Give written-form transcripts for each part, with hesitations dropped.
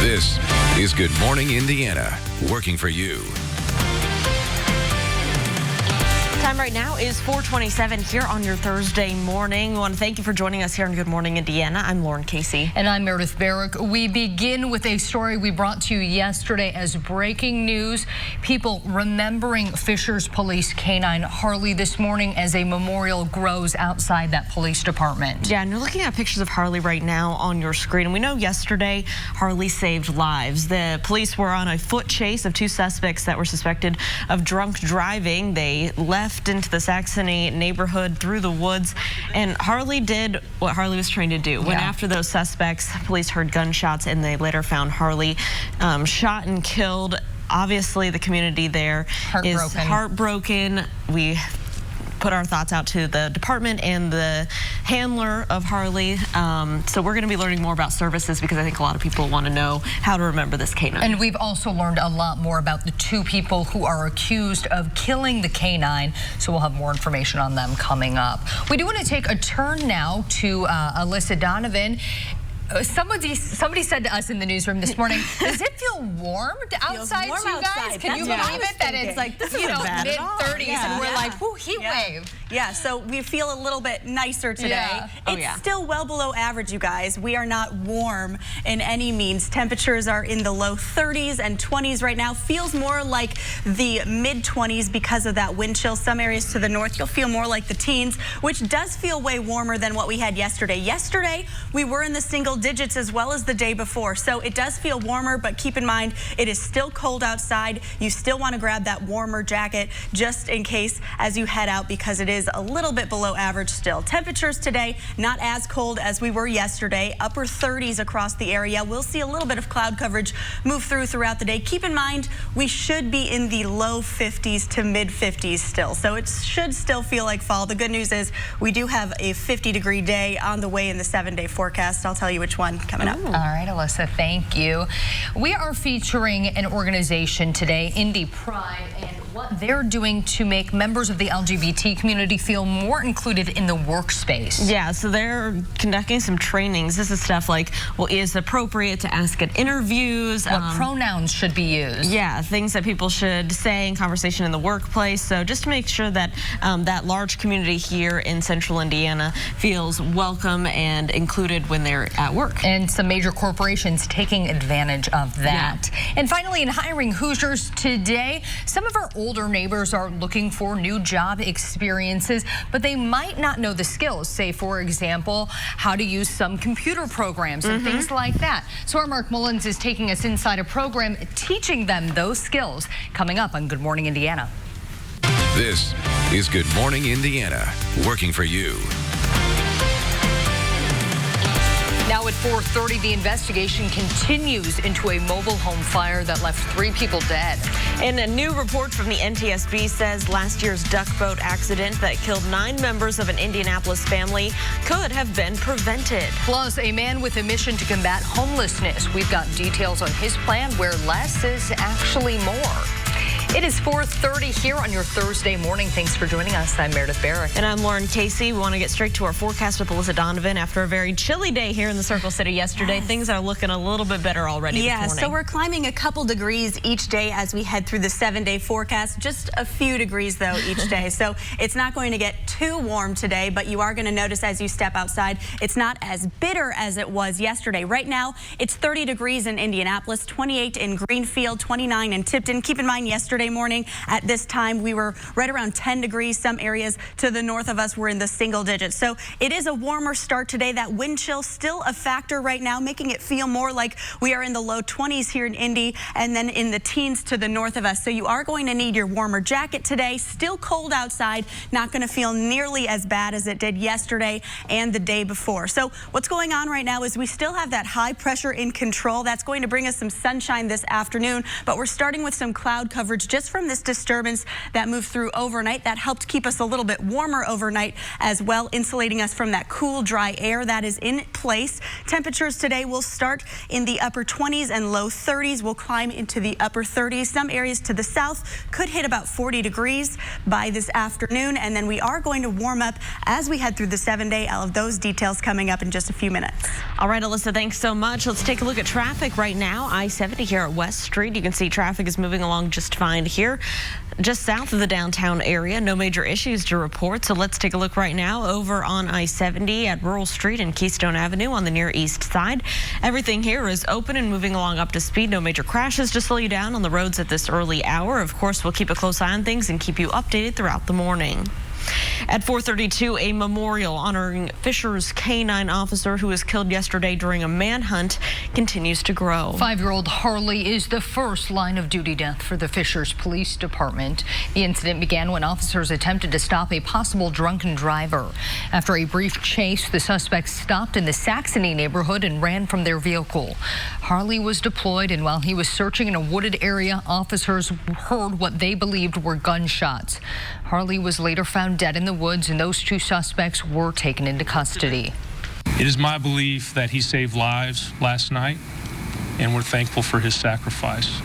This is Good Morning Indiana, working for you. Time right now is 4:27 here on your Thursday morning. We want to thank you for joining us here on Good Morning Indiana. I'm Lauren Casey. And I'm Meredith Barrick. We begin with a story we brought to you yesterday as breaking news. People remembering Fishers Police Canine Harley this morning as a memorial grows outside that police department. Yeah, and you're looking at pictures of Harley right now on your screen. And we know yesterday Harley saved lives. The police were on a foot chase of two suspects that were suspected of drunk driving. They left into the Saxony neighborhood through the woods, and Harley did what Harley was trained to do. Went after those suspects. Police heard gunshots, and they later found Harley shot and killed. Obviously, the community there is heartbroken. We put our thoughts out to the department and the handler of Harley. So we're going to be learning more about services because I think a lot of people want to know how to remember this canine. And we've also learned a lot more about the two people who are accused of killing the canine. So we'll have more information on them coming up. We do want to take a turn now to Alyssa Donovan. Somebody said to us in the newsroom this morning, does it feel warm outside, you guys? Outside. Can you believe it that it's like, you know, mid-30s and we're like, whoo, heat wave. Yeah, so we feel a little bit nicer today. It's still well below average, you guys. We are not warm in any means. Temperatures are in the low 30s and 20s right now. Feels more like the mid-20s because of that wind chill. Some areas to the north, you'll feel more like the teens, which does feel way warmer than what we had yesterday. Yesterday, we were in the single digits as well as the day before. So it does feel warmer, but keep in mind, it is still cold outside. You still want to grab that warmer jacket just in case as you head out because it is a little bit below average still. Temperatures today, not as cold as we were yesterday. Upper 30s across the area. We'll see a little bit of cloud coverage move throughout the day. Keep in mind, we should be in the low 50s to mid 50s still. So it should still feel like fall. The good news is we do have a 50-degree day on the way in the 7-day forecast. I'll tell you which one coming up. All right, Alyssa, thank you. We are featuring an organization today, Indy Pride, and what they're doing to make members of the LGBT community feel more included in the workspace. Yeah, so they're conducting some trainings. This is stuff like, well, is it appropriate to ask at interviews? What pronouns should be used? Yeah, things that people should say in conversation in the workplace. So just to make sure that that large community here in central Indiana feels welcome and included when they're at work. And some major corporations taking advantage of that. Yeah. And finally, in hiring Hoosiers today, some of our older neighbors are looking for new job experiences, but they might not know the skills. Say, for example, how to use some computer programs and things like that. So our Mark Mullins is taking us inside a program teaching them those skills coming up on Good Morning Indiana. This is Good Morning Indiana, working for you. Now at 4:30, the investigation continues into a mobile home fire that left 3 people dead. And a new report from the NTSB says last year's duck boat accident that killed 9 members of an Indianapolis family could have been prevented. Plus, a man with a mission to combat homelessness. We've got details on his plan where less is actually more. It is 4:30 here on your Thursday morning. Thanks for joining us. I'm Meredith Barrick. And I'm Lauren Casey. We want to get straight to our forecast with Alyssa Donovan. After a very chilly day here in the Circle City yesterday, things are looking a little bit better already this morning. So we're climbing a couple degrees each day as we head through the 7-day forecast. Just a few degrees, though, each day. So it's not going to get too warm today, but you are going to notice as you step outside, it's not as bitter as it was yesterday. Right now, it's 30 degrees in Indianapolis, 28 in Greenfield, 29 in Tipton. Keep in mind, yesterday morning at this time we were right around 10 degrees. Some areas to the north of us were in the single digits. So it is a warmer start today. That wind chill still a factor right now, making it feel more like we are in the low 20s here in Indy and then in the teens to the north of us. So you are going to need your warmer jacket today. Still cold outside, not going to feel nearly as bad as it did yesterday and the day before. So what's going on right now is we still have that high pressure in control. That's going to bring us some sunshine this afternoon, but we're starting with some cloud coverage just from this disturbance that moved through overnight. That helped keep us a little bit warmer overnight as well, insulating us from that cool, dry air that is in place. Temperatures today will start in the upper 20s and low 30s. We'll climb into the upper 30s. Some areas to the south could hit about 40 degrees by this afternoon, and then we are going to warm up as we head through the 7-day. I'll have those details coming up in just a few minutes. All right, Alyssa, thanks so much. Let's take a look at traffic right now. I-70 here at West Street. You can see traffic is moving along just fine here, just south of the downtown area. No major issues to report. So let's take a look right now over on I-70 at Rural Street and Keystone Avenue on the near east side. Everything here is open and moving along up to speed. No major crashes to slow you down on the roads at this early hour. Of course, we'll keep a close eye on things and keep you updated throughout the morning. At 4:32, a memorial honoring Fisher's K-9 officer who was killed yesterday during a manhunt continues to grow. 5-year-old Harley is the first line of duty death for the Fishers Police Department. The incident began when officers attempted to stop a possible drunken driver. After a brief chase, the suspects stopped in the Saxony neighborhood and ran from their vehicle. Harley was deployed, and while he was searching in a wooded area, officers heard what they believed were gunshots. Harley was later found dead in the woods, and those 2 suspects were taken into custody. It is my belief that he saved lives last night, and we're thankful for his sacrifice.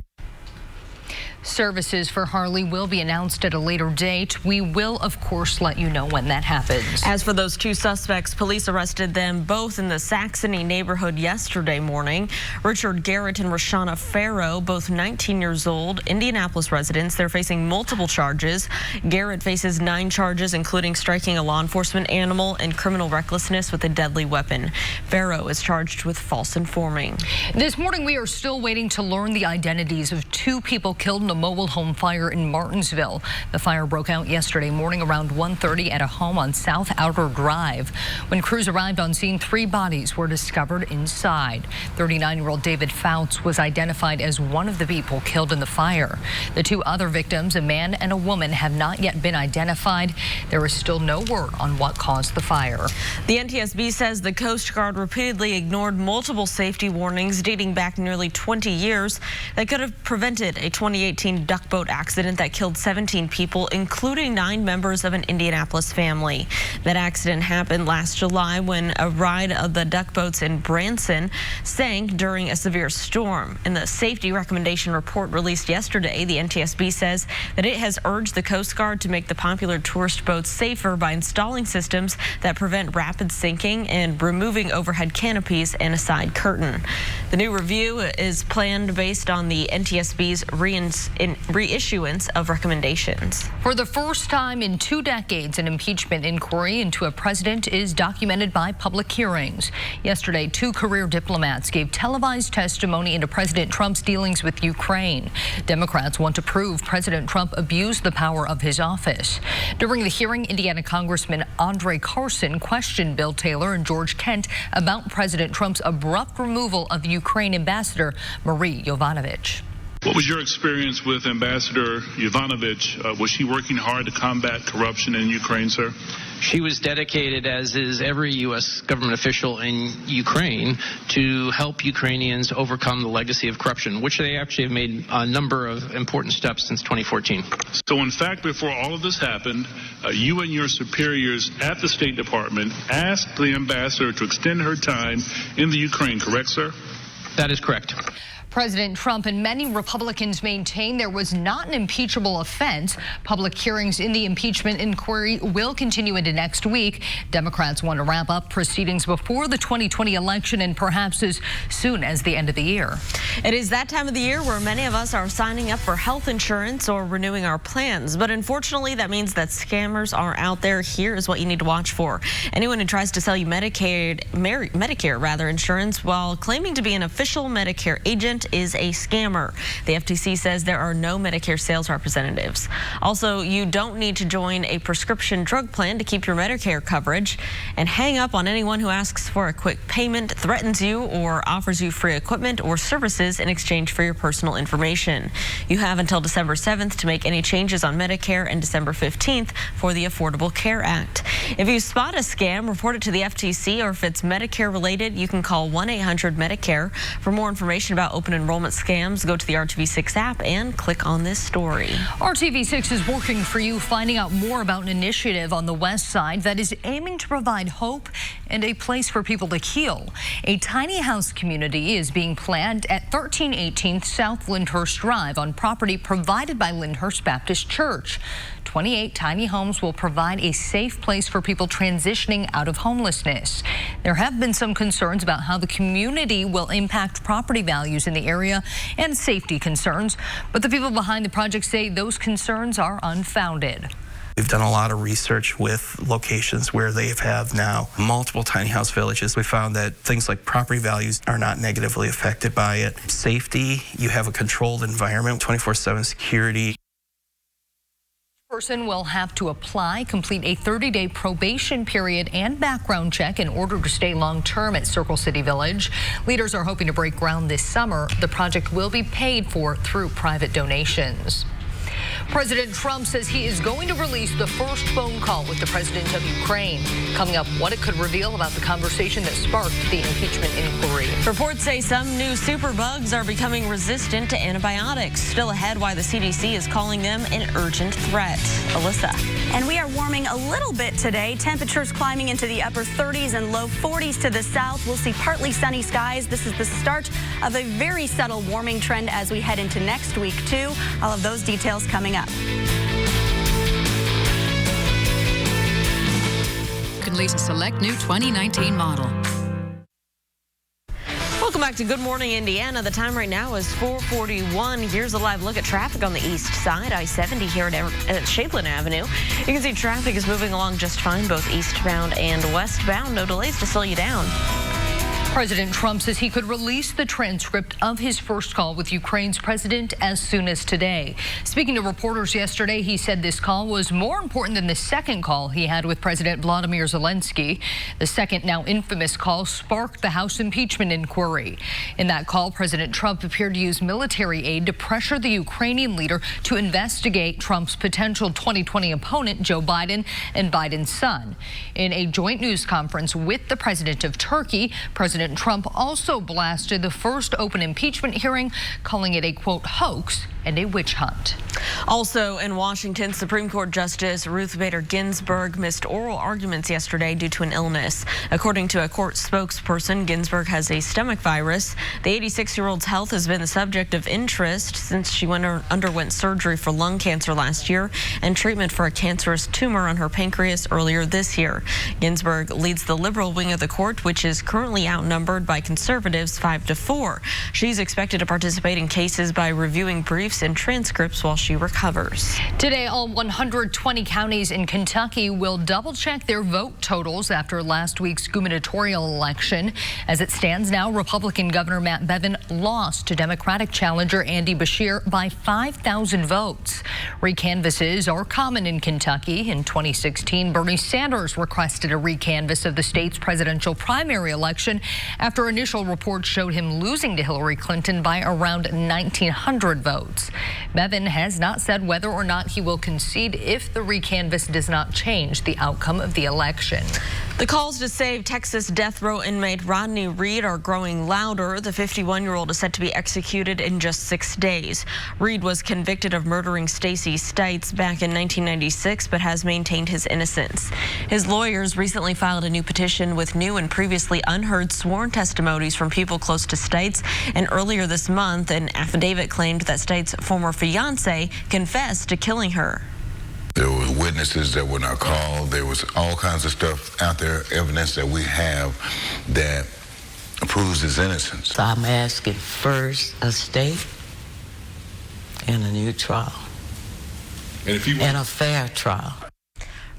Services for Harley will be announced at a later date. We will, of course, let you know when that happens. As for those 2 suspects, police arrested them both in the Saxony neighborhood yesterday morning. Richard Garrett and Rashana Farrow, both 19 years old, Indianapolis residents. They're facing multiple charges. Garrett faces 9 charges, including striking a law enforcement animal and criminal recklessness with a deadly weapon. Farrow is charged with false informing. This morning, we are still waiting to learn the identities of 2 people killed in a mobile home fire in Martinsville. The fire broke out yesterday morning around 1:30 at a home on South Outer Drive. When crews arrived on scene, 3 bodies were discovered inside. 39-year-old David Fouts was identified as one of the people killed in the fire. The 2 other victims, a man and a woman, have not yet been identified. There is still no word on what caused the fire. The NTSB says the Coast Guard repeatedly ignored multiple safety warnings dating back nearly 20 years that could have prevented a 2018 duck boat accident that killed 17 people, including 9 members of an Indianapolis family. That accident happened last July when a ride of the duck boats in Branson sank during a severe storm. In the safety recommendation report released yesterday, the NTSB says that it has urged the Coast Guard to make the popular tourist boats safer by installing systems that prevent rapid sinking and removing overhead canopies and a side curtain. The new review is planned based on the NTSB's reissuance of recommendations. For the first time in 2 decades, an impeachment inquiry into a president is documented by public hearings. Yesterday, 2 career diplomats gave televised testimony into President Trump's dealings with Ukraine. Democrats want to prove President Trump abused the power of his office. During the hearing, Indiana Congressman Andre Carson questioned Bill Taylor and George Kent about President Trump's abrupt removal of Ukraine Ambassador Marie Yovanovitch. What was your experience with Ambassador Yovanovitch? Was she working hard to combat corruption in Ukraine, sir? She was dedicated, as is every U.S. government official in Ukraine, to help Ukrainians overcome the legacy of corruption, which they actually have made a number of important steps since 2014. So, in fact, before all of this happened, you and your superiors at the State Department asked the ambassador to extend her time in the Ukraine, correct, sir? That is correct. President Trump and many Republicans maintain there was not an impeachable offense. Public hearings in the impeachment inquiry will continue into next week. Democrats want to wrap up proceedings before the 2020 election and perhaps as soon as the end of the year. It is that time of the year where many of us are signing up for health insurance or renewing our plans. But unfortunately, that means that scammers are out there. Here is what you need to watch for. Anyone who tries to sell you Medicare insurance while claiming to be an official Medicare agent is a scammer. The FTC says there are no Medicare sales representatives. Also, you don't need to join a prescription drug plan to keep your Medicare coverage. And hang up on anyone who asks for a quick payment, threatens you, or offers you free equipment or services in exchange for your personal information. You have until December 7th to make any changes on Medicare and December 15th for the Affordable Care Act. If you spot a scam, report it to the FTC, or if it's Medicare related, you can call 1-800-MEDICARE. For more information about open enrollment scams, go to the RTV6 app and click on this story. RTV6 is working for you, finding out more about an initiative on the west side that is aiming to provide hope and a place for people to heal. A tiny house community is being planned at 1318 South Lyndhurst Drive on property provided by Lyndhurst Baptist Church. 28 tiny homes will provide a safe place for people transitioning out of homelessness. There have been some concerns about how the community will impact property values in the area and safety concerns, but the people behind the project say those concerns are unfounded. We've done a lot of research with locations where they have now multiple tiny house villages. We found that things like property values are not negatively affected by it. Safety, you have a controlled environment, 24/7 security. Person will have to apply, complete a 30-day probation period and background check in order to stay long-term at Circle City Village. Leaders are hoping to break ground this summer. The project will be paid for through private donations. President Trump says he is going to release the first phone call with the president of Ukraine. Coming up, what it could reveal about the conversation that sparked the impeachment inquiry. Reports say some new superbugs are becoming resistant to antibiotics. Still ahead, why the CDC is calling them an urgent threat. Alyssa. And we are warming a little bit today. Temperatures climbing into the upper 30s and low 40s to the south. We'll see partly sunny skies. This is the start of a very subtle warming trend as we head into next week, too. All of those details coming up. You can lease a select new 2019 model. Welcome back to Good Morning Indiana. The time right now is 4:41. Here's a live look at traffic on the east side, I-70 here at Shaplin Avenue. You can see traffic is moving along just fine, both eastbound and westbound. No delays to slow you down. President Trump says he could release the transcript of his first call with Ukraine's president as soon as today. Speaking to reporters yesterday, he said this call was more important than the second call he had with President Vladimir Zelensky. The second, now infamous call sparked the House impeachment inquiry. In that call, President Trump appeared to use military aid to pressure the Ukrainian leader to investigate Trump's potential 2020 opponent, Joe Biden, and Biden's son. In a joint news conference with the president of Turkey, President Trump also blasted the first open impeachment hearing, calling it a, quote, hoax and a witch hunt. Also in Washington, Supreme Court Justice Ruth Bader Ginsburg missed oral arguments yesterday due to an illness. According to a court spokesperson, Ginsburg has a stomach virus. The 86-year-old's health has been the subject of interest since she underwent surgery for lung cancer last year and treatment for a cancerous tumor on her pancreas earlier this year. Ginsburg leads the liberal wing of the court, which is currently outnumbered by conservatives 5-4. She's expected to participate in cases by reviewing briefs and transcripts while she recovers. Today, all 120 counties in Kentucky will double-check their vote totals after last week's gubernatorial election. As it stands now, Republican Governor Matt Bevin lost to Democratic challenger Andy Beshear by 5,000 votes. Recanvasses are common in Kentucky. In 2016, Bernie Sanders requested a recanvass of the state's presidential primary election after initial reports showed him losing to Hillary Clinton by around 1,900 votes. Bevin has not said whether or not he will concede if the recanvass does not change the outcome of the election. The calls to save Texas death row inmate Rodney Reed are growing louder. The 51-year-old is set to be executed in just 6 days. Reed was convicted of murdering Stacey Stites back in 1996, but has maintained his innocence. His lawyers recently filed a new petition with new and previously unheard sworn testimonies from people close to Stites, and earlier this month, an affidavit claimed that Stites' former fiance confessed to killing her. There were witnesses that were not called. There was all kinds of stuff out there, evidence that we have that proves his innocence. So I'm asking first a state and a new trial, and a fair trial.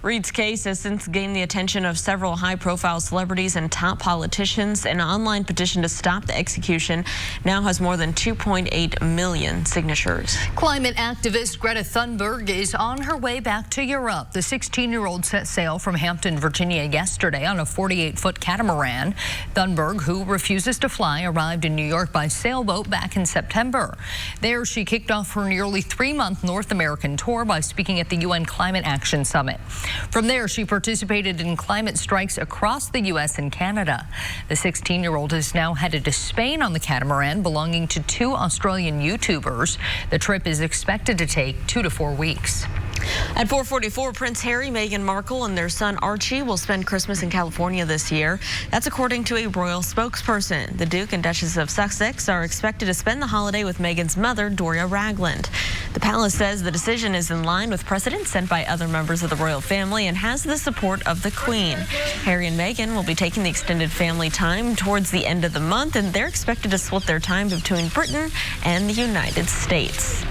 Reed's case has since gained the attention of several high-profile celebrities and top politicians. An online petition to stop the execution now has more than 2.8 million signatures. Climate activist Greta Thunberg is on her way back to Europe. The 16-year-old set sail from Hampton, Virginia yesterday on a 48-foot catamaran. Thunberg, who refuses to fly, arrived in New York by sailboat back in September. There, she kicked off her nearly 3-month North American tour by speaking at the UN Climate Action Summit. From there, she participated in climate strikes across the U.S. and Canada. The 16-year-old is now headed to Spain on the catamaran belonging to 2 Australian YouTubers. The trip is expected to take 2 to 4 weeks. At 4:44, Prince Harry, Meghan Markle, and their son Archie will spend Christmas in California this year. That's according to a royal spokesperson. The Duke and Duchess of Sussex are expected to spend the holiday with Meghan's mother, Doria Ragland. The palace says the decision is in line with precedents set by other members of the royal family and has the support of the Queen. Harry and Meghan will be taking the extended family time towards the end of the month, and they're expected to split their time between Britain and the United States.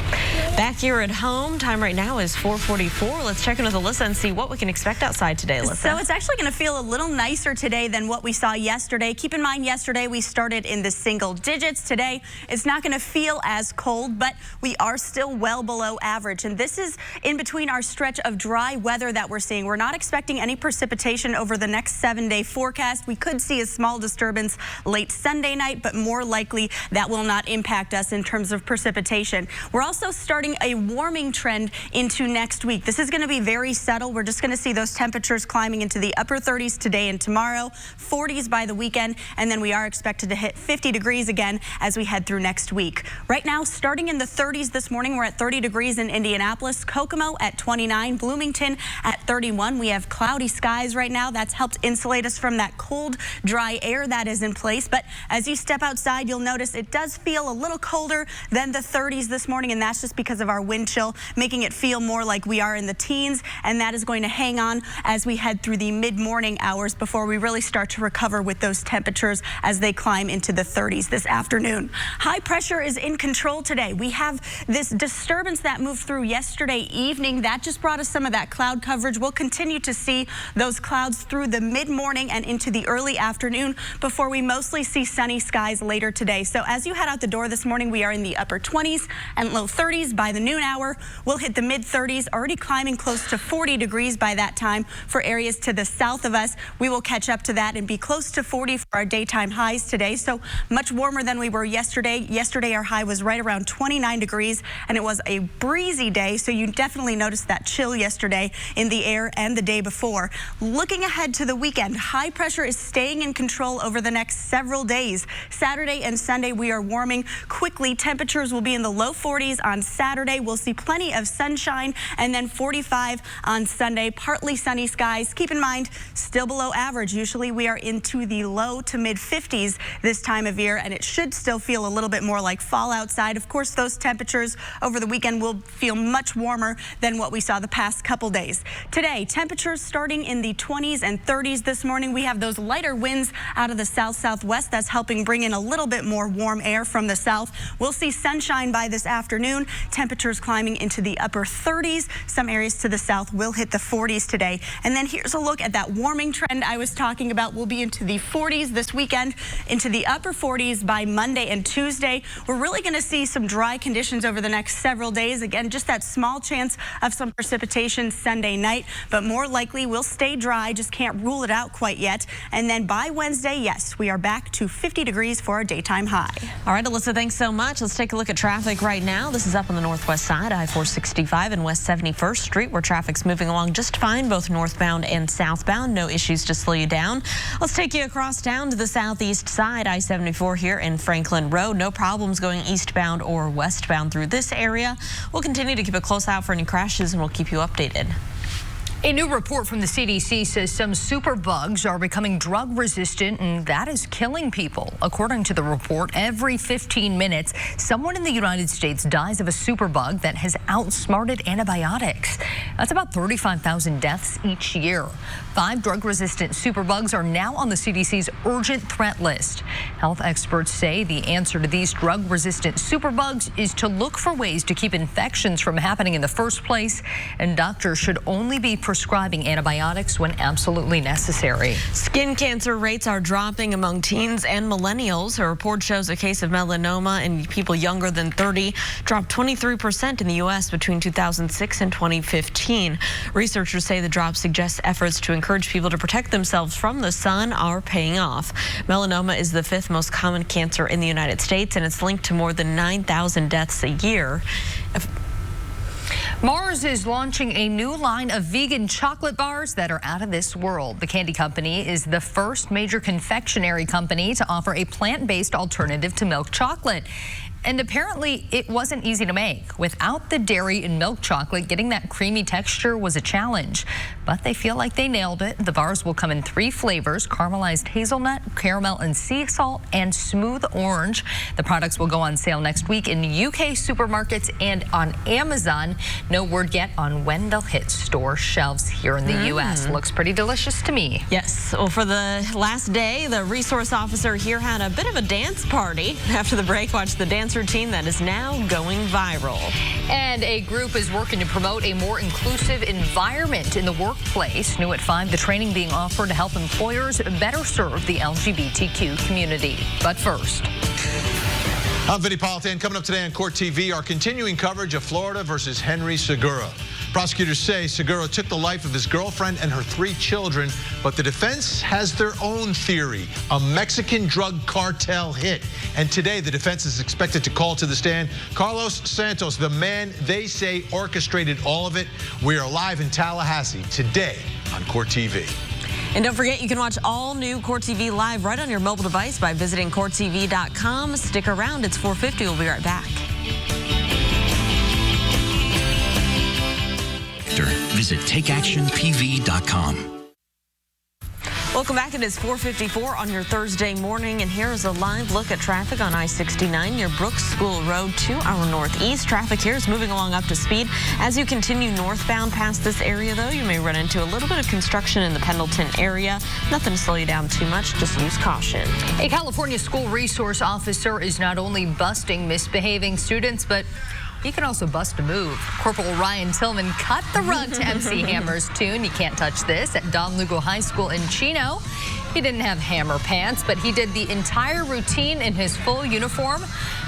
Back here at home, time right now is 4:44. Let's check in with Alyssa and see what we can expect outside today, Alyssa. So it's actually going to feel a little nicer today than what we saw yesterday. Keep in mind, yesterday we started in the single digits. Today it's not going to feel as cold, but we are still well below average. And this is in between our stretch of dry weather that we're seeing. We're not expecting any precipitation over the next 7-day forecast. We could see a small disturbance late Sunday night, but more likely that will not impact us in terms of precipitation. We're also starting a warming trend into next week. This is going to be very subtle. We're just going to see those temperatures climbing into the upper 30s today and tomorrow, 40s by the weekend, and then we are expected to hit 50 degrees again as we head through next week. Right now, starting in the 30s this morning, we're at 30 degrees in Indianapolis, Kokomo at 29, Bloomington at 31. We have cloudy skies right now. That's helped insulate us from that cold, dry air that is in place. But as you step outside, you'll notice it does feel a little colder than the 30s this morning, and that's just because of our wind chill, making it feel more like we are in the teens, and that is going to hang on as we head through the mid-morning hours before we really start to recover with those temperatures as they climb into the 30s this afternoon. High pressure is in control today. We have this disturbance that moved through yesterday evening. That just brought us some of that cloud coverage. We'll continue to see those clouds through the mid-morning and into the early afternoon before we mostly see sunny skies later today. So as you head out the door this morning, we are in the upper 20s and low 30s. By the noon hour, we'll hit the mid-30s, already climbing close to 40 degrees by that time. For areas to the south of us, we will catch up to that and be close to 40 for our daytime highs today. So much warmer than we were yesterday. Yesterday, our high was right around 29 degrees, and it was a breezy day. So you definitely noticed that chill yesterday in the air and the day before. Looking ahead to the weekend, high pressure is staying in control over the next several days. Saturday and Sunday, we are warming quickly. Temperatures will be in the low 40s on Saturday. We'll see plenty of sunshine, and then 45 on Sunday. Partly sunny skies. Keep in mind, still below average. Usually we are into the low to mid 50s this time of year, and it should still feel a little bit more like fall outside. Of course, those temperatures over the weekend will feel much warmer than what we saw the past couple days. Today, temperatures starting in the 20s and 30s this morning. We have those lighter winds out of the south-southwest. That's helping bring in a little bit more warm air from the south. We'll see sunshine by this afternoon. Temperatures climbing into the upper 30s. Some areas to the south will hit the 40s today. And then here's a look at that warming trend I was talking about. We'll be into the 40s this weekend, into the upper 40s by Monday and Tuesday. We're really going to see some dry conditions over the next several days. Again, just that small chance of some precipitation Sunday night, but more likely we'll stay dry. Just can't rule it out quite yet. And then by Wednesday, yes, we are back to 50 degrees for our daytime high. All right, Alyssa, thanks so much. Let's take a look at traffic right now. This is up on the northwest side, I-465 and West 71st Street, where traffic's moving along just fine, both northbound and southbound. No issues to slow you down. Let's take you across town to the southeast side, I-74 here in Franklin Road. No problems going eastbound or westbound through this area. We'll continue to keep a close eye out for any crashes, and we'll keep you updated. A new report from the CDC says some superbugs are becoming drug resistant, and that is killing people. According to the report, every 15 minutes, someone in the United States dies of a superbug that has outsmarted antibiotics. That's about 35,000 deaths each year. 5 drug-resistant superbugs are now on the CDC's urgent threat list. Health experts say the answer to these drug-resistant superbugs is to look for ways to keep infections from happening in the first place, and doctors should only be prescribing antibiotics when absolutely necessary. Skin cancer rates are dropping among teens and millennials. A report shows a case of melanoma in people younger than 30 dropped 23% in the U.S. between 2006 and 2015. Researchers say the drop suggests efforts to encourage people to protect themselves from the sun are paying off. Melanoma is the 5th most common cancer in the United States, and it's linked to more than 9,000 deaths a year. Mars is launching a new line of vegan chocolate bars that are out of this world. The candy company is the first major confectionery company to offer a plant-based alternative to milk chocolate. And apparently it wasn't easy to make. Without the dairy in milk chocolate, getting that creamy texture was a challenge. But they feel like they nailed it. The bars will come in 3 flavors: caramelized hazelnut, caramel and sea salt, and smooth orange. The products will go on sale next week in UK supermarkets and on Amazon. No word yet on when they'll hit store shelves here in the U.S. Looks pretty delicious to me. Yes. Well, for the last day, the resource officer here had a bit of a dance party. After the break, watch the dance routine that is now going viral. And a group is working to promote a more inclusive environment in the workplace. New at 5, the training being offered to help employers better serve the LGBTQ community. But first, I'm Vinny Politan. Coming up today on Court TV, our continuing coverage of Florida versus Henry Segura. Prosecutors say Segura took the life of his girlfriend and her 3 children, but the defense has their own theory: a Mexican drug cartel hit. And today, the defense is expected to call to the stand Carlos Santos, the man they say orchestrated all of it. We are live in Tallahassee today on Court TV. And don't forget, you can watch all new Court TV live right on your mobile device by visiting CourtTV.com. Stick around. It's 4:50. We'll be right back. Visit TakeActionPV.com. Welcome back. It is 4:54 on your Thursday morning, and here is a live look at traffic on I-69 near Brooks School Road to our northeast. Traffic here is moving along up to speed. As you continue northbound past this area, though, you may run into a little bit of construction in the Pendleton area. Nothing to slow you down too much. Just use caution. A California school resource officer is not only busting misbehaving students, but he can also bust a move. Corporal Ryan Tillman cut the rug to MC Hammer's tune, "You Can't Touch This," at Don Lugo High School in Chino. He didn't have Hammer pants, but he did the entire routine in his full uniform.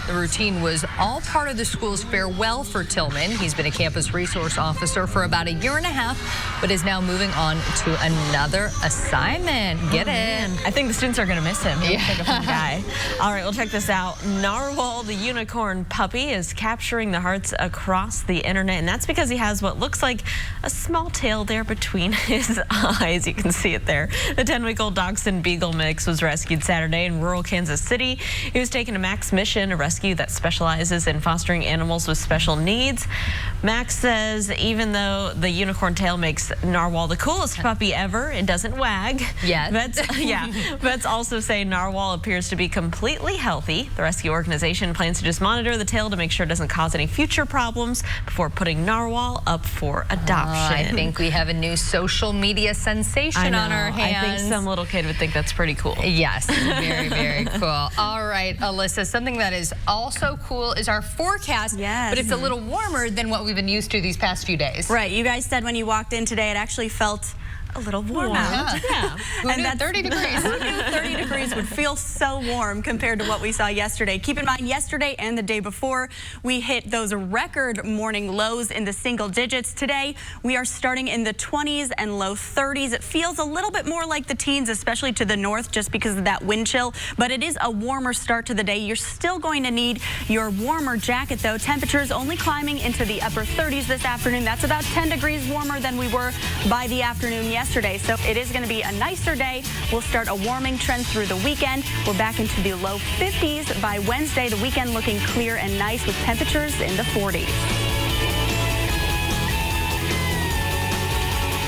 The routine was all part of the school's farewell for Tillman. He's been a campus resource officer for about 1.5 years, but is now moving on to another assignment. Get it? I think the students are going to miss him. He looks like a fun guy. All right, well, check this out. Narwhal, the unicorn puppy, is capturing the hearts across the internet, and that's because he has what looks like a small tail there between his eyes. You can see it there. The 10-week-old Dachshund Beagle mix was rescued Saturday in rural Kansas City. He was taken to Max Mission, a rescue that specializes in fostering animals with special needs. Max says even though the unicorn tail makes Narwhal the coolest puppy ever, it doesn't wag. Yeah. Vets also say Narwhal appears to be completely healthy. The rescue organization plans to just monitor the tail to make sure it doesn't cause any future problems before putting Narwhal up for adoption. I think we have a new social media sensation on our hands. I think some little kid would think that's pretty cool. Yes, very, very cool. All right, Alyssa, something that is also cool is our forecast, but it's a little warmer than what we've been used to these past few days. Right, you guys said when you walked in today it actually felt a little warm out. Yeah. Who knew 30 degrees? Who knew 30 degrees would feel so warm compared to what we saw yesterday? Keep in mind, yesterday and the day before, we hit those record morning lows in the single digits. Today, we are starting in the 20s and low 30s. It feels a little bit more like the teens, especially to the north, just because of that wind chill. But it is a warmer start to the day. You're still going to need your warmer jacket, though. Temperatures only climbing into the upper 30s this afternoon. That's about 10 degrees warmer than we were by the afternoon yesterday. So it is going to be a nicer day. We'll start a warming trend through the weekend. We're back into the low 50s by Wednesday. The weekend looking clear and nice with temperatures in the 40s.